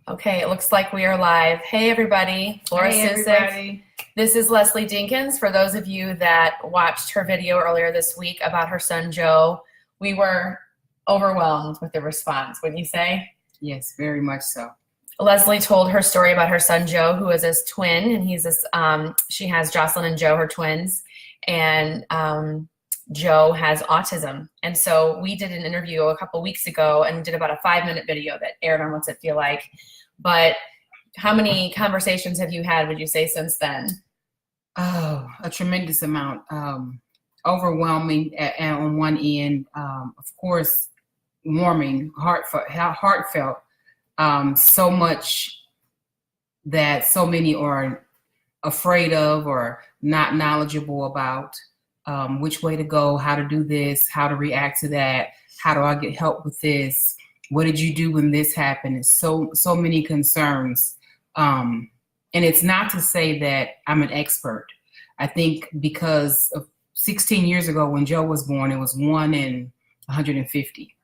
Okay, it looks like we are live. Hey everybody, Laura Hey Susic. everybody. This is Leslie Dinkins. For those of you that watched her video earlier this week about her son Joe, we were overwhelmed with the response, wouldn't you say? Yes, very much so. Leslie told her story about her son Joe, who is his twin, and he's this. She has Jocelyn and Joe, her twins, and Joe has autism. And so we did an interview a couple weeks ago, and we did about a 5-minute video that aired on What's It Feel Like. But how many conversations have you had, would you say, since then? Oh, a tremendous amount. Overwhelming on one end, of course, warming, heartfelt. So much that so many are afraid of or not knowledgeable about. Which way to go, how to do this, how to react to that, how do I get help with this? What did you do when this happened? It's so many concerns. And it's not to say that I'm an expert. I think because of 16 years ago when Joe was born, it was 1 in 150.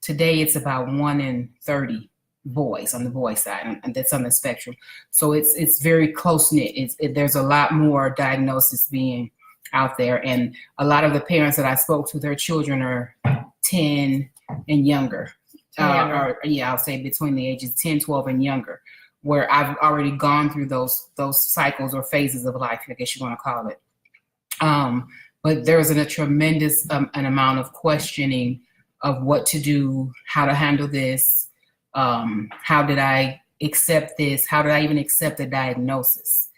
Today it's about 1 in 30 boys on the boy side, and that's on the spectrum. So it's very close-knit. There's a lot more diagnosis being out there, and a lot of the parents that I spoke to, their children are 10 and younger. I'll say between the ages 10, 12 and younger, where I've already gone through those cycles or phases of life, I guess you want to call it. But there's a tremendous an amount of questioning of what to do, how to handle this, how did I accept this, how did I even accept the diagnosis?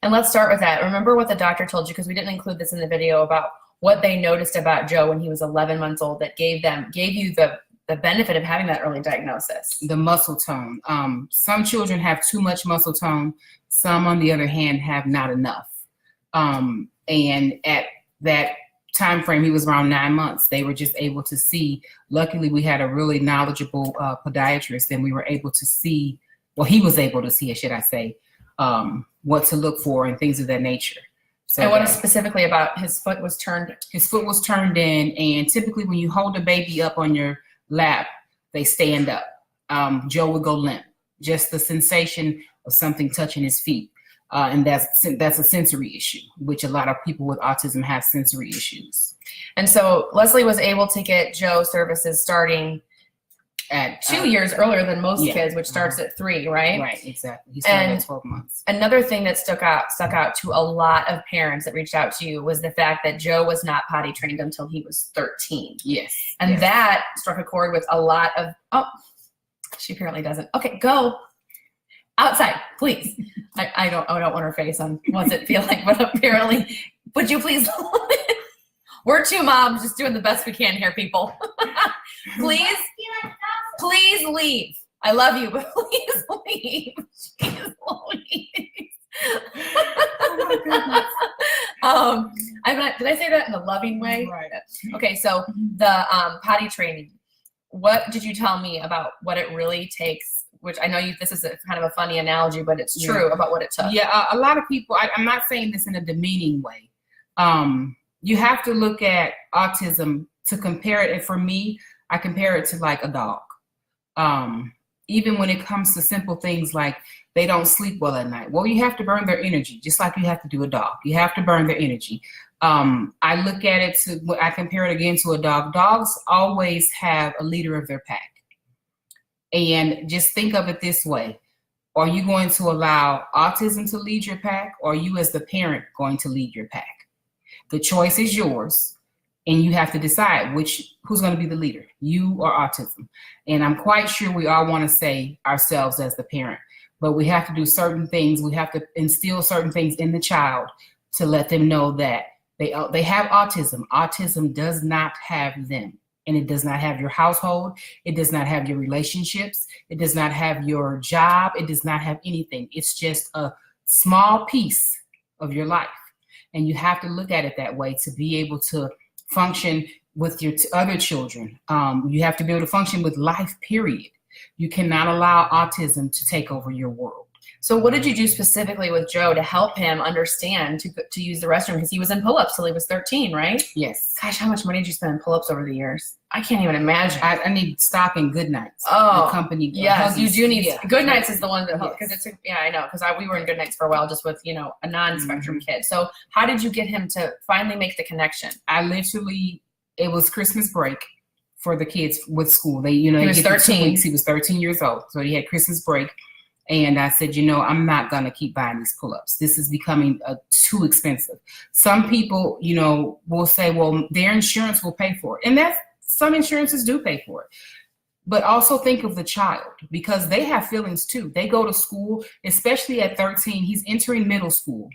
And let's start with that. Remember what the doctor told you, because we didn't include this in the video, about what they noticed about Joe when he was 11 months old that gave you the benefit of having that early diagnosis. The muscle tone. Some children have too much muscle tone. Some, on the other hand, have not enough. And at that time frame, he was around 9 months. They were just able to see. Luckily, we had a really knowledgeable podiatrist, and we were able to see. Well, he was able to see, should I say, what to look for and things of that nature. So and what specifically about his foot was turned? His foot was turned in, and typically when you hold a baby up on your lap, they stand up. Joe would go limp. Just the sensation of something touching his feet. And that's a sensory issue, which a lot of people with autism have sensory issues. And so Leslie was able to get Joe services starting at 2 years earlier than most kids, which starts at 3, right? Right, exactly. He started at 12 months. Another thing that stuck out to a lot of parents that reached out to you was the fact that Joe was not potty trained until he was 13. Yes. And that struck a chord with a lot of, oh, she apparently doesn't. Okay, go outside, please. I don't want her face on What's It Feel Like, but apparently, would you please? We're two moms just doing the best we can here, people. Please leave. I love you, but please leave. Jeez Louise. Oh my goodness. Did I say that in a loving way? Right. Okay, so the potty training. What did you tell me about what it really takes? Which I know this is kind of a funny analogy, but it's true about what it took. Yeah, a lot of people. I'm not saying this in a demeaning way. You have to look at autism to compare it. And for me, I compare it to like a dog. Even when it comes to simple things like they don't sleep well at night. Well, you have to burn their energy, just like you have to do a dog. You have to burn their energy. I look at it I compare it again to a dog. Dogs always have a leader of their pack. And just think of it this way. Are you going to allow autism to lead your pack, or are you as the parent going to lead your pack? The choice is yours, and you have to decide who's going to be the leader, you or autism. And I'm quite sure we all want to say ourselves as the parent, but we have to do certain things. We have to instill certain things in the child to let them know that they have autism. Autism does not have them. And it does not have your household. It does not have your relationships. It does not have your job. It does not have anything. It's just a small piece of your life. And you have to look at it that way to be able to function with your other children. You have to be able to function with life, period. You cannot allow autism to take over your world. So what did you do specifically with Joe to help him understand to use the restroom? Because he was in pull-ups till he was 13, right? Yes. Gosh, how much money did you spend on pull-ups over the years? I can't even imagine. I need stock and Good Nights. Oh, the company. Yes, Huggies. you do need. Yeah. Good Nights is the one that helps Yes. because I know because we were in Good Nights for a while just with a non-spectrum kid. So how did you get him to finally make the connection? It was Christmas break for the kids with school. He was 13. 2 weeks. He was 13 years old, so he had Christmas break. And I said, I'm not going to keep buying these pull-ups. This is becoming too expensive. Some people, will say, well, their insurance will pay for it. And some insurances do pay for it. But also think of the child because they have feelings too. They go to school, especially at 13. He's entering middle school.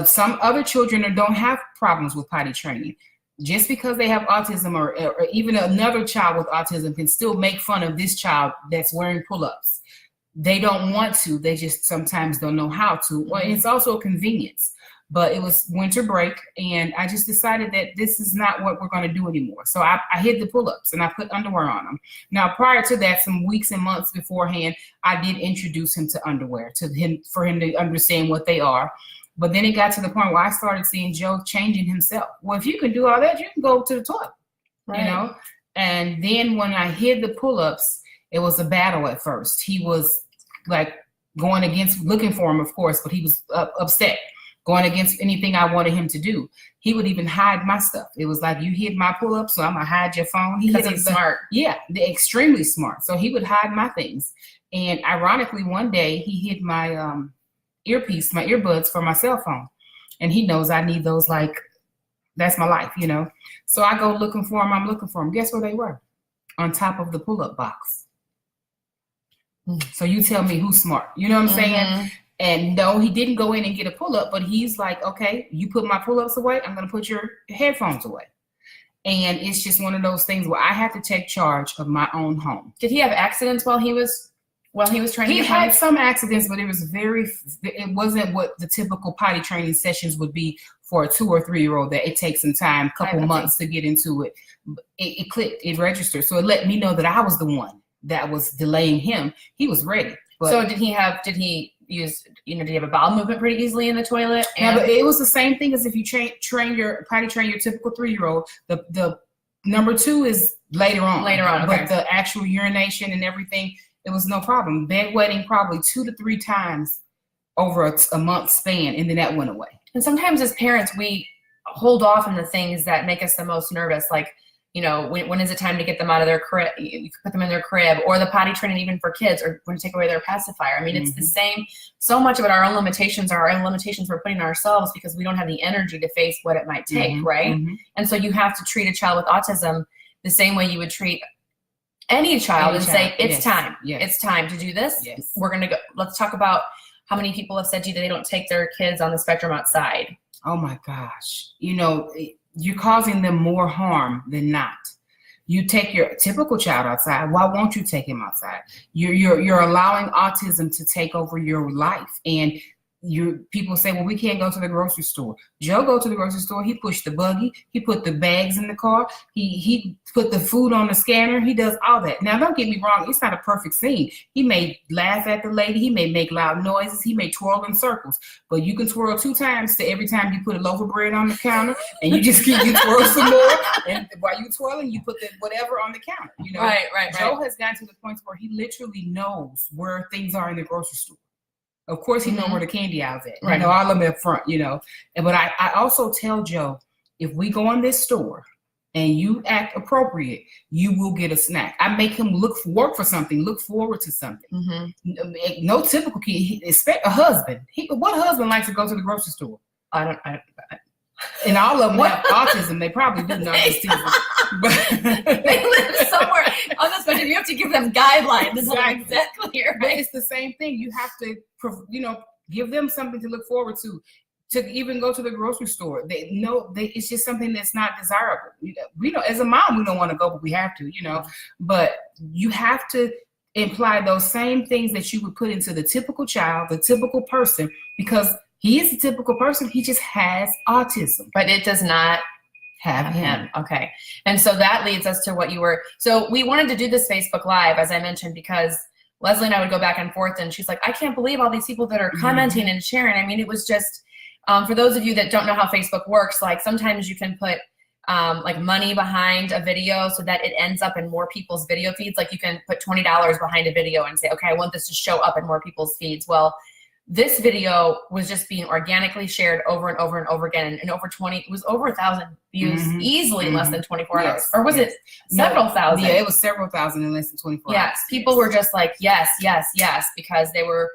Some other children don't have problems with potty training. Just because they have autism or even another child with autism can still make fun of this child that's wearing pull-ups. They don't want to. They just sometimes don't know how to. Well, it's also a convenience. But it was winter break, and I just decided that this is not what we're going to do anymore. So I hid the pull-ups, and I put underwear on them. Now, prior to that, some weeks and months beforehand, I did introduce him to underwear for him to understand what they are. But then it got to the point where I started seeing Joe changing himself. Well, if you can do all that, you can go to the toilet, right. And then when I hid the pull-ups, it was a battle at first. He was like going against, looking for him, of course, but he was upset, going against anything I wanted him to do. He would even hide my stuff. It was like, you hid my pull-ups, so I'm going to hide your phone. He's smart. Yeah, extremely smart. So he would hide my things. And ironically, one day he hid my earpiece, my earbuds for my cell phone. And he knows I need those, like, that's my life, So I go looking for him. I'm looking for him. Guess where they were? On top of the pull-up box. So you tell me who's smart. You know what I'm saying? And no, he didn't go in and get a pull-up, but he's like, okay, you put my pull-ups away, I'm going to put your headphones away. And it's just one of those things where I have to take charge of my own home. Did he have accidents while he was training? He had some accidents, but it wasn't what the typical potty training sessions would be for a 2 or 3 year old, that it takes some time, a couple months to get into it. It clicked, it registered. So it let me know that I was the one that was delaying him. He was ready. But so did he use, did he have a bowel movement pretty easily in the toilet? Yeah, but it was the same thing as if you train your typical 3-year-old. The number 2 is later on. Okay. But the actual urination and everything, it was no problem. Bedwetting probably 2 to 3 times over a month span, and then that went away. And sometimes as parents, we hold off on the things that make us the most nervous, like, when is it time to get them out of their crib? You put them in their crib, or the potty training even for kids, or when to take away their pacifier. I mean, it's the same. So much of it, our own limitations are our own limitations we're putting on ourselves because we don't have the energy to face what it might take, right? And so you have to treat a child with autism the same way you would treat any child and say, it's time. It's time to do this. We're going to go. Let's talk about how many people have said to you that they don't take their kids on the spectrum outside. Oh my gosh. You're causing them more harm than not. You take your typical child outside. Why won't you take him outside? You're allowing autism to take over your life. And people say, well, we can't go to the grocery store. Joe go to the grocery store. He pushed the buggy. He put the bags in the car. He put the food on the scanner. He does all that. Now, don't get me wrong. It's not a perfect scene. He may laugh at the lady. He may make loud noises. He may twirl in circles. But you can twirl 2 times to every time you put a loaf of bread on the counter, and you twirl some more. And while you twirling, you put the whatever on the counter. Right. Joe has gotten to the point where he literally knows where things are in the grocery store. Of course, he knows where the candy aisle's at. Right. All of them up front, But I also tell Joe, if we go in this store and you act appropriate, you will get a snack. I make him work for something, look forward to something. No typical kid, expect a husband. What husband likes to go to the grocery store? And all of them have autism. They probably do know this too. They live somewhere on the spectrum. You have to give them guidelines. Exactly right. But it's the same thing. You have to, give them something to look forward to even go to the grocery store. It's just something that's not desirable. We don't, as a mom, we don't want to go, but we have to, But you have to imply those same things that you would put into the typical child, the typical person, because he is a typical person. He just has autism. But it does not have him. Okay. And so that leads us to what you were. So we wanted to do this Facebook Live, as I mentioned, because Leslie and I would go back and forth, and she's like, I can't believe all these people that are commenting and sharing. I mean, it was just, for those of you that don't know how Facebook works, like sometimes you can put like money behind a video so that it ends up in more people's video feeds. Like you can put $20 behind a video and say, okay, I want this to show up in more people's feeds. Well, this video was just being organically shared over and over and over again. And it was over 1,000 views easily in less than 24 hours. Or was it several thousand? Yeah, it was several thousand in less than 24 hours. Yes, people were just like, yes, yes, yes, because they were,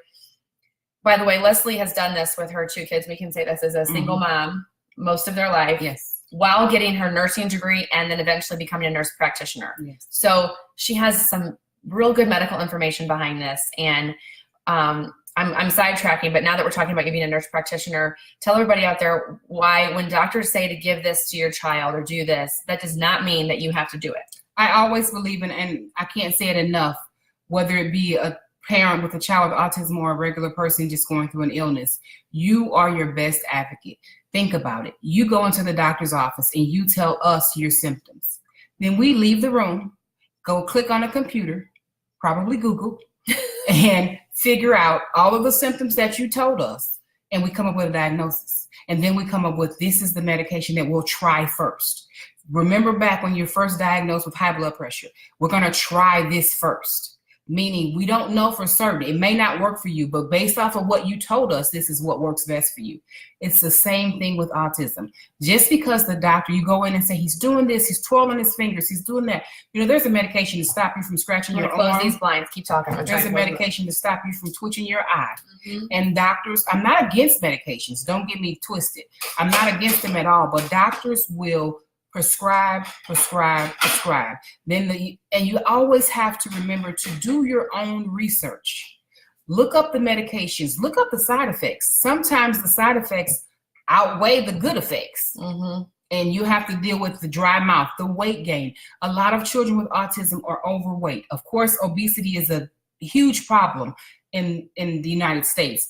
by the way, Leslie has done this with her 2 kids. We can say this as a single mom most of their life. Yes. While getting her nursing degree and then eventually becoming a nurse practitioner. Yes. So she has some real good medical information behind this. And I'm sidetracking, but now that we're talking about you being a nurse practitioner, tell everybody out there why when doctors say to give this to your child or do this, that does not mean that you have to do it. I always believe in, and I can't say it enough, whether it be a parent with a child with autism or a regular person just going through an illness, you are your best advocate. Think about it. You go into the doctor's office and you tell us your symptoms. Then we leave the room, go click on a computer, probably Google, and figure out all of the symptoms that you told us, and we come up with a diagnosis. And then we come up with, this is the medication that we'll try first. Remember back when you're first diagnosed with high blood pressure, we're gonna try this first. Meaning we don't know for certain. It may not work for you, but based off of what you told us, this is what works best for you. It's the same thing with autism. Just because the doctor, you go in and say, he's doing this, he's twirling his fingers, he's doing that. You know, there's a medication to stop you from scratching your arm. Close these blinds, keep talking. There's a medication to stop you from twitching your eye. And doctors, I'm not against medications. Don't get me twisted. I'm not against them at all, but doctors will prescribe. And you always have to remember to do your own research. Look up the medications, look up the side effects. Sometimes the side effects outweigh the good effects. And you have to deal with the dry mouth, the weight gain. A lot of children with autism are overweight. Of course, obesity is a huge problem in the United States.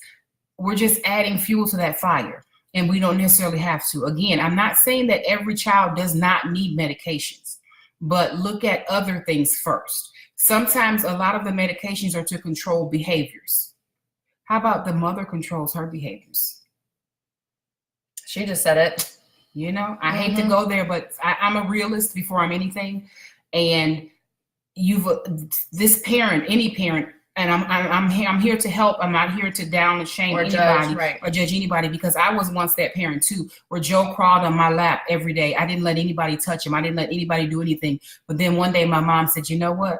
We're just adding fuel to that fire. And we don't necessarily have to. Again, I'm not saying that every child does not need medications, but look at other things first. Sometimes a lot of the medications are to control behaviors. How about the mother controls her behaviors? She just said it. You know, I hate to go there, but I'm a realist before I'm anything. And this parent, any parent, and I'm here to help. I'm not here to down and shame anybody or judge anybody, because I was once that parent too, where Joe crawled on my lap every day. I didn't let anybody touch him. I didn't let anybody do anything. But then one day my mom said, you know what?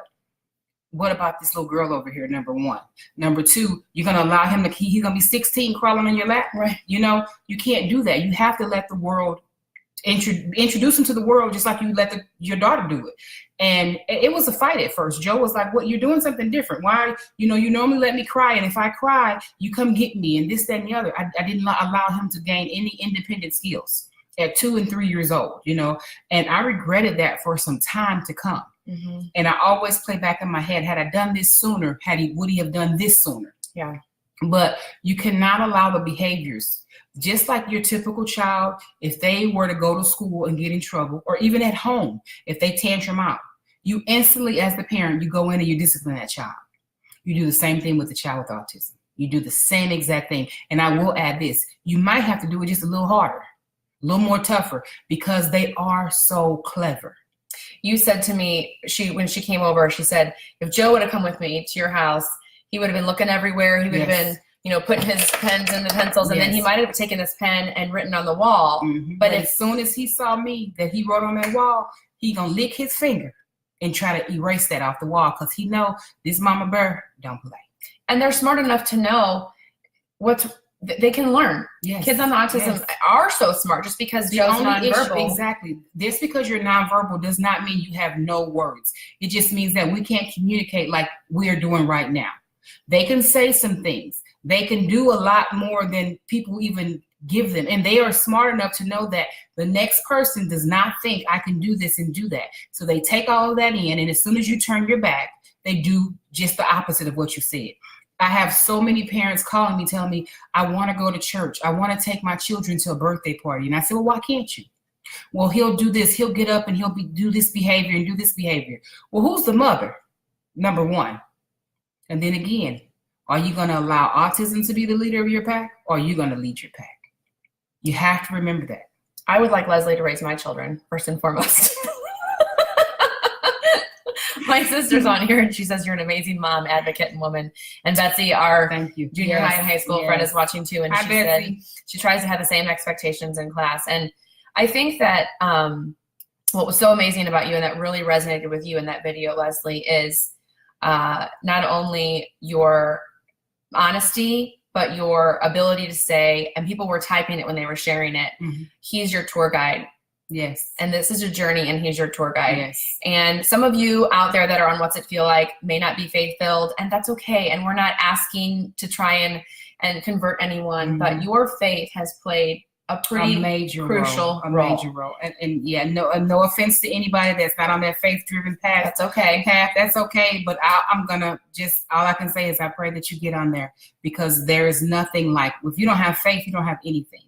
What about this little girl over here? Number one. Number two, you're going to allow him he's going to be 16 crawling on your lap. Right. You know, you can't do that. You have to let the world introduce him to the world, just like you let your daughter do it. And it was a fight at first. Joe was like, what, you're doing something different. Why, you know, you normally let me cry, and if I cry, you come get me, and this, that, and the other. I didn't allow him to gain any independent skills at 2 and 3 years old, you know, and I regretted that for some time to come. And I always play back in my head, had I done this sooner, would he have done this sooner? Yeah. But you cannot allow the behaviors. Just like your typical child, if they were to go to school and get in trouble, or even at home, if they tantrum out, you instantly, as the parent, you go in and you discipline that child. You do the same thing with the child with autism. You do the same exact thing. And I will add this, you might have to do it just a little harder, a little more tougher, because they are so clever. You said to me, when she came over, she said, if Joe would have come with me to your house, he would have been looking everywhere. He would have been, you know, putting his pens and the pencils, and then he might have taken this pen and written on the wall. But as soon as he saw me that he wrote on that wall, he gonna lick his finger and try to erase that off the wall, because he know this mama bear don't play. And they're smart enough to know they can learn. Yes. Kids on autism are so smart. Just because Joe's nonverbal. Exactly. Just because you're nonverbal does not mean you have no words. It just means that we can't communicate like we're doing right now. They can say some things. They can do a lot more than people even give them. And they are smart enough to know that the next person does not think I can do this and do that. So they take all of that in, and as soon as you turn your back, they do just the opposite of what you said. I have so many parents calling me, telling me, I want to go to church. I want to take my children to a birthday party. And I said, well, why can't you? Well, he'll do this. He'll get up and do this behavior and do this behavior. Well, who's the mother? Number one. And then again, are you going to allow autism to be the leader of your pack, or are you going to lead your pack? You have to remember that. I would like Leslie to raise my children, first and foremost. My sister's on here and she says you're an amazing mom, advocate, and woman. And Betsy, our Thank you. junior high and high school friend, is watching too. And Hi, she Betsy. said she tries to have the same expectations in class. And I think that what was so amazing about you and that really resonated with you in that video, Leslie, is not only your honesty, but your ability to say, and people were typing it when they were sharing it, he's your tour guide. Yes. And this is your journey, and he's your tour guide. Yes. And some of you out there that are on What's It Feel Like may not be faith-filled, and that's okay. And we're not asking to try and convert anyone, but your faith has played a pretty major crucial role. Major role. And yeah, no offense to anybody that's not on that faith-driven path. That's okay. That's okay. But I'm gonna all I can say is I pray that you get on there, because there is nothing like, if you don't have faith, you don't have anything.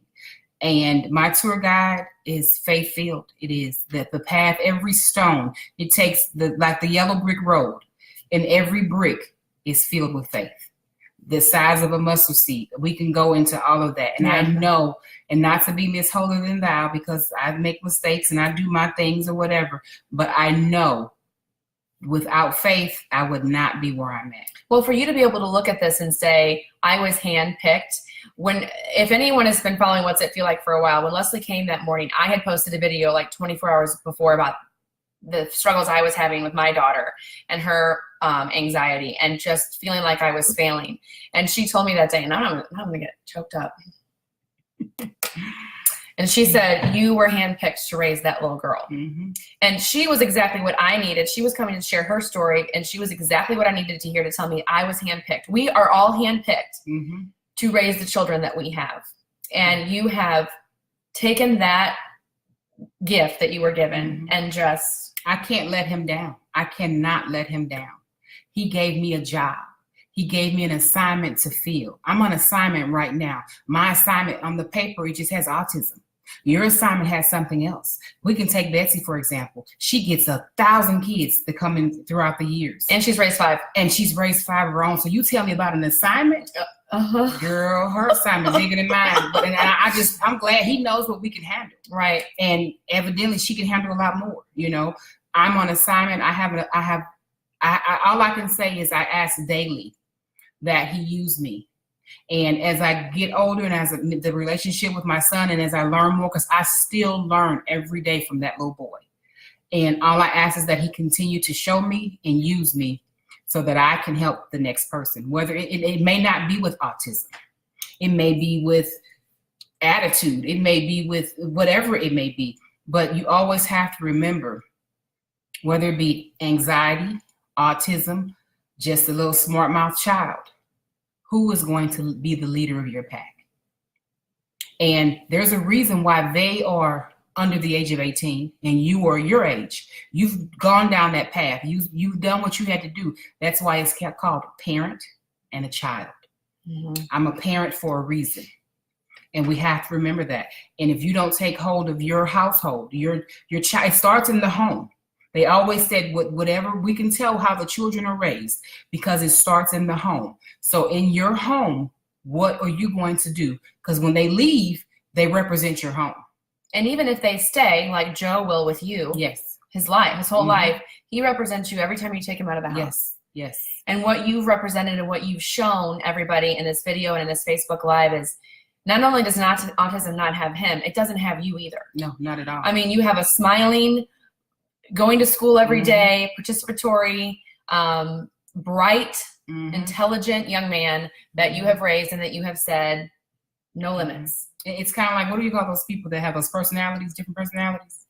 And my tour guide is faith-filled. It is the path, every stone, it takes like the yellow brick road, and every brick is filled with faith. The size of a mustard seed. We can go into all of that. And I know, and not to be Miss Holier than Thou, because I make mistakes and I do my things or whatever, but I know without faith, I would not be where I'm at. Well, for you to be able to look at this and say, I was handpicked. If anyone has been following What's It Feel Like for a while, when Leslie came that morning, I had posted a video like 24 hours before about the struggles I was having with my daughter and her anxiety and just feeling like I was failing. And she told me that day, and I'm gonna get choked up. And she said, you were handpicked to raise that little girl. And she was exactly what I needed. She was coming to share her story, and she was exactly what I needed to hear to tell me I was handpicked. We are all handpicked to raise the children that we have. And you have taken that gift that you were given and just... I can't let him down. I cannot let him down. He gave me a job. He gave me an assignment to fill. I'm on assignment right now. My assignment on the paper, it just has autism. Your assignment has something else. We can take Betsy, for example. She gets 1,000 kids that come in throughout the years. And she's raised 5. And she's raised 5 of her own. So you tell me about an assignment? Girl, her assignment bigger than mine. But I'm glad he knows what we can handle. Right. And evidently she can handle a lot more. You know, I'm on assignment. All I can say is I ask daily that he use me. And as I get older and as the relationship with my son, and as I learn more, because I still learn every day from that little boy. And all I ask is that he continue to show me and use me so that I can help the next person. Whether it may not be with autism. It may be with attitude. It may be with whatever it may be. But you always have to remember, whether it be anxiety, autism, just a little smart mouth child, who is going to be the leader of your pack? And there's a reason why they are under the age of 18 and you are your age. You've gone down that path. You've done what you had to do. That's why it's called a parent and a child. I'm a parent for a reason. And we have to remember that. And if you don't take hold of your household, your child, it starts in the home. They always said whatever, we can tell how the children are raised because it starts in the home. So in your home, what are you going to do? Because when they leave, they represent your home. And even if they stay, like Joe will with you, yes, his whole life, he represents you every time you take him out of the house. Yes. And what you've represented and what you've shown everybody in this video and in this Facebook Live is not only does autism not have him, it doesn't have you either. No, not at all. I mean, you have a smiling, going to school every day, participatory, bright, intelligent young man that you have raised and that you have said, no limits. It's kind of like, what do you call those people that have those personalities, different personalities?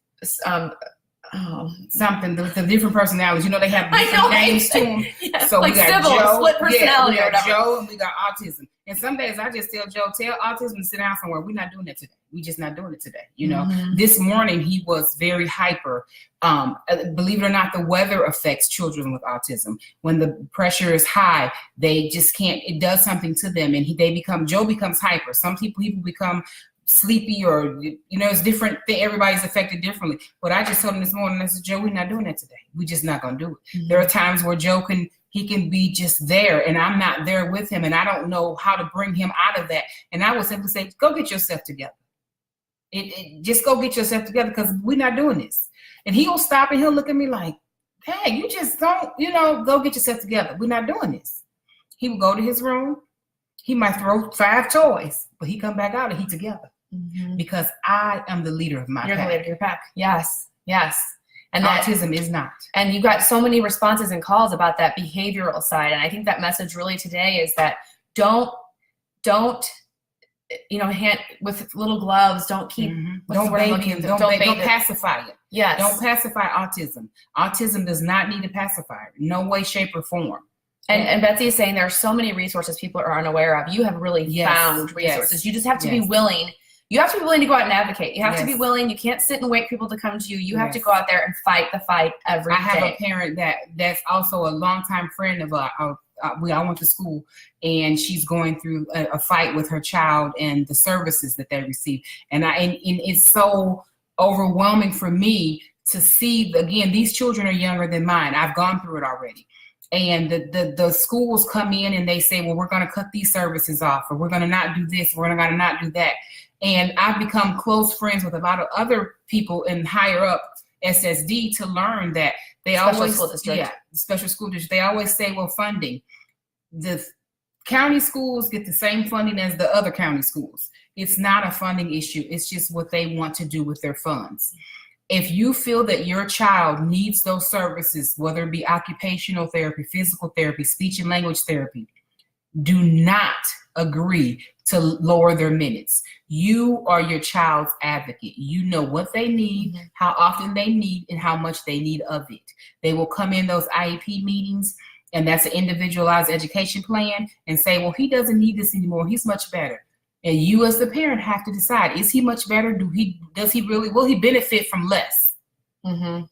Something, the different personalities. You know, they have different names to them. Yes, so like we got Sybil, Joe, split personality, we got or whatever. Joe, and we got autism. And some days I just tell Joe, tell autism to sit down somewhere. We're not doing that today. We're just not doing it today. You know, this morning he was very hyper. Believe it or not, the weather affects children with autism. When the pressure is high, they just can't. It does something to them, and Joe becomes hyper. Some people become sleepy, or it's different. Everybody's affected differently. But I just told him this morning, I said, Joe, we're not doing that today. We're just not gonna do it. There are times where Joe can He can be just there, and I'm not there with him, and I don't know how to bring him out of that. And I would simply say, go get yourself together. Just go get yourself together, because we're not doing this. And he'll stop and he'll look at me like, hey, you just don't, go get yourself together. We're not doing this. He will go to his room. He might throw 5 toys, but he come back out and he together. Because I am the leader of my pack. You're the leader of your pack. Yes. And autism is not. And you got so many responses and calls about that behavioral side. And I think that message really today is that don't hand with little gloves. Don't keep. Don't pacify it. Yes. Don't pacify autism. Autism does not need a pacifier. No way, shape, or form. And Betsy is saying there are so many resources people are unaware of. You have really found resources. Yes. You just have to be willing. You have to be willing to go out and advocate. You have to be willing. You can't sit and wait for people to come to you. You have to go out there and fight the fight every day. I have a parent that's also a longtime friend of I went to school, and she's going through a fight with her child and the services that they receive. And it's so overwhelming for me to see, again, these children are younger than mine. I've gone through it already. And the schools come in and they say, well, we're going to cut these services off, or we're going to not do this, we're going to not do that. And I've become close friends with a lot of other people in higher up SSD to learn that they special school district, they always say, well, funding. The county schools get the same funding as the other county schools. It's not a funding issue. It's just what they want to do with their funds. If you feel that your child needs those services, whether it be occupational therapy, physical therapy, speech and language therapy, do not agree to lower their minutes. You are your child's advocate. You know what they need, how often they need, and how much they need of it. They will come in those IEP meetings, and that's an individualized education plan, and say, well, he doesn't need this anymore. He's much better. And you as the parent have to decide, is he much better? Will he benefit from less? And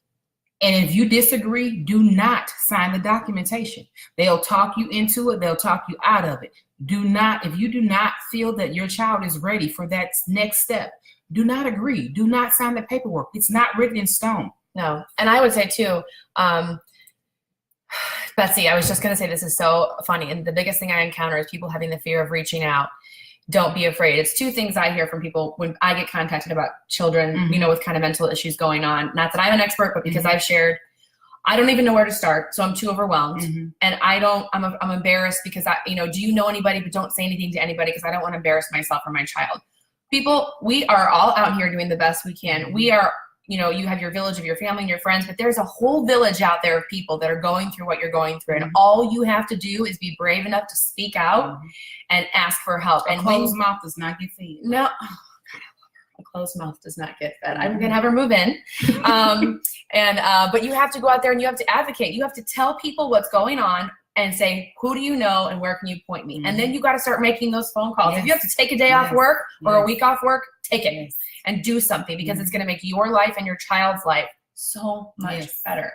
if you disagree, do not sign the documentation. They'll talk you into it. They'll talk you out of it. If you do not feel that your child is ready for that next step, do not agree. Do not sign the paperwork. It's not written in stone. No. And I would say too, Betsy, I was just going to say, this is so funny. And the biggest thing I encounter is people having the fear of reaching out. Don't be afraid. It's 2 things I hear from people when I get contacted about children, with kind of mental issues going on. Not that I'm an expert, but because I've shared, I don't even know where to start. So I'm too overwhelmed. And I'm embarrassed because do you know anybody, but don't say anything to anybody because I don't want to embarrass myself or my child. People, we are all out here doing the best we can. We are, you have your village of your family and your friends, but there's a whole village out there of people that are going through what you're going through. And all you have to do is be brave enough to speak out and ask for help. And a closed mouth does not get fed. No, a closed mouth does not get fed. I'm gonna have her move in. But you have to go out there and you have to advocate. You have to tell people what's going on and say, who do you know and where can you point me? And then you got to start making those phone calls. If you have to take a day off work or a week off work, take it and do something, because it's going to make your life and your child's life so much better.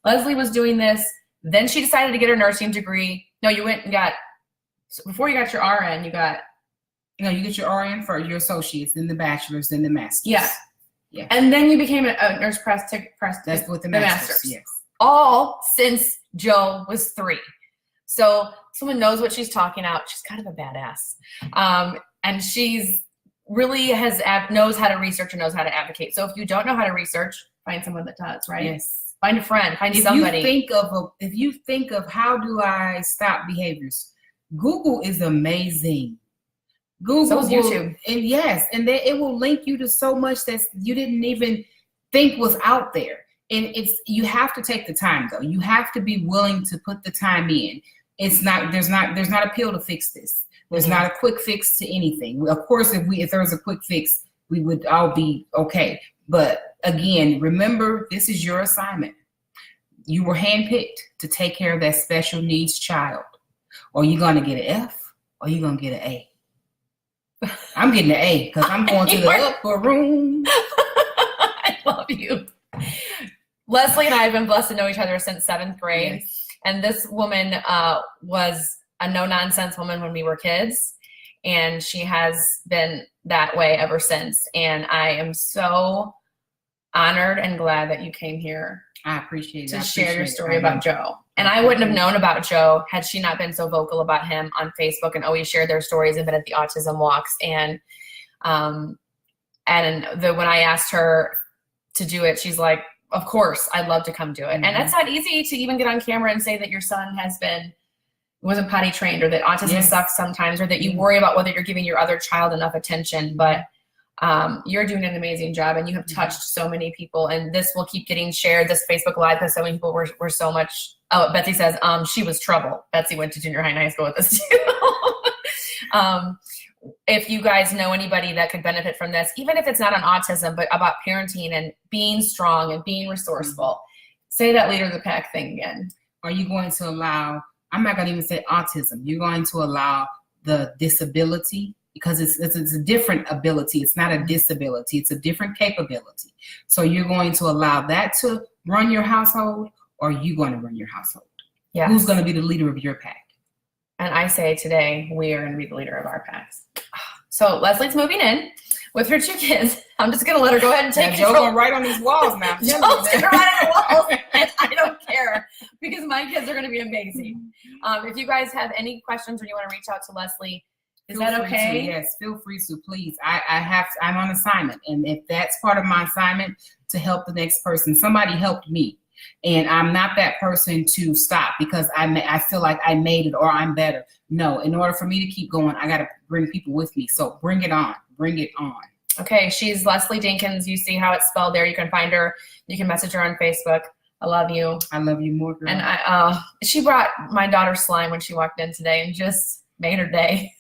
Leslie was doing this. Then she decided to get her nursing degree. No, you went and before you got your RN, you get your RN for your associates, then the bachelor's, then the master's. Yeah. And then you became a nurse practitioner. That's with the master's. Yes. All since Joe was 3. So someone knows what she's talking about. She's kind of a badass. And she's really knows how to research and knows how to advocate. So if you don't know how to research, find someone that does, right? Yes. Find a friend, find somebody. If you think of how do I stop behaviors, Google is amazing. Google, so is YouTube. And then it will link you to so much that you didn't even think was out there. And you have to take the time though. You have to be willing to put the time in. There's not a pill to fix this. There's not a quick fix to anything. Of course, if there was a quick fix, we would all be okay. But again, remember, this is your assignment. You were handpicked to take care of that special needs child. Or you're going to get an F or you're going to get an A. I'm getting an A because I'm going to the upper room. I love you. Leslie and I have been blessed to know each other since 7th grade. Yes. And this woman was a no-nonsense woman when we were kids. And she has been that way ever since. And I am so honored and glad that you came here I appreciate it. to share your story about Joe. And I wouldn't have known about Joe had she not been so vocal about him on Facebook and always shared their stories and been at the autism walks. And when I asked her to do it, she's like, of course, I'd love to come do it. And that's not easy to even get on camera and say that your son wasn't potty trained, or that autism sucks sometimes, or that you worry about whether you're giving your other child enough attention. But you're doing an amazing job, and you have touched so many people, and this will keep getting shared, this Facebook Live, because so many people were so much. Oh, Betsy says she was trouble. Betsy went to junior high and high school with us too. If you guys know anybody that could benefit from this, even if it's not on autism, but about parenting and being strong and being resourceful, say that leader of the pack thing again. Are you going to allow, I'm not going to even say autism, you're going to allow the disability, because it's a different ability. It's not a disability. It's a different capability. So you're going to allow that to run your household, or are you going to run your household? Yeah. Who's going to be the leader of your pack? And I say today, we are going to be the leader of our packs. So Leslie's moving in with her 2 kids. I'm just going to let her go ahead and take control. Joe's going to write on these walls now. Joe's going to write on the walls, and I don't care, because my kids are going to be amazing. If you guys have any questions or you want to reach out to Leslie, is that okay? Yes, feel free to, please. I'm on assignment, and if that's part of my assignment, to help the next person. Somebody helped me, and I'm not that person to stop because I feel like I made it or I'm better. No, in order for me to keep going, I got to bring people with me. So bring it on. Bring it on. Okay, she's Leslie Dinkins. You see how it's spelled there. You can find her. You can message her on Facebook. I love you. I love you more, girl. And she brought my daughter slime when she walked in today and just made her day.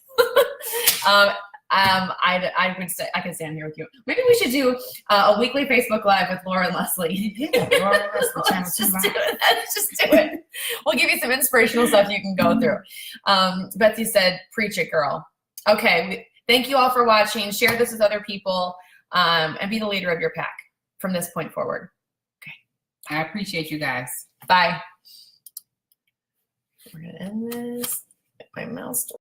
I would say I can stand here with you. Maybe we should do a weekly Facebook Live with Laura and Leslie. Yeah, Laura and Leslie, Let's just do it. Let's just do it. We'll give you some inspirational stuff you can go through. Betsy said, "Preach it, girl." Okay. Thank you all for watching. Share this with other people, and be the leader of your pack from this point forward. Okay. I appreciate you guys. Bye. We're gonna end this. My mouse.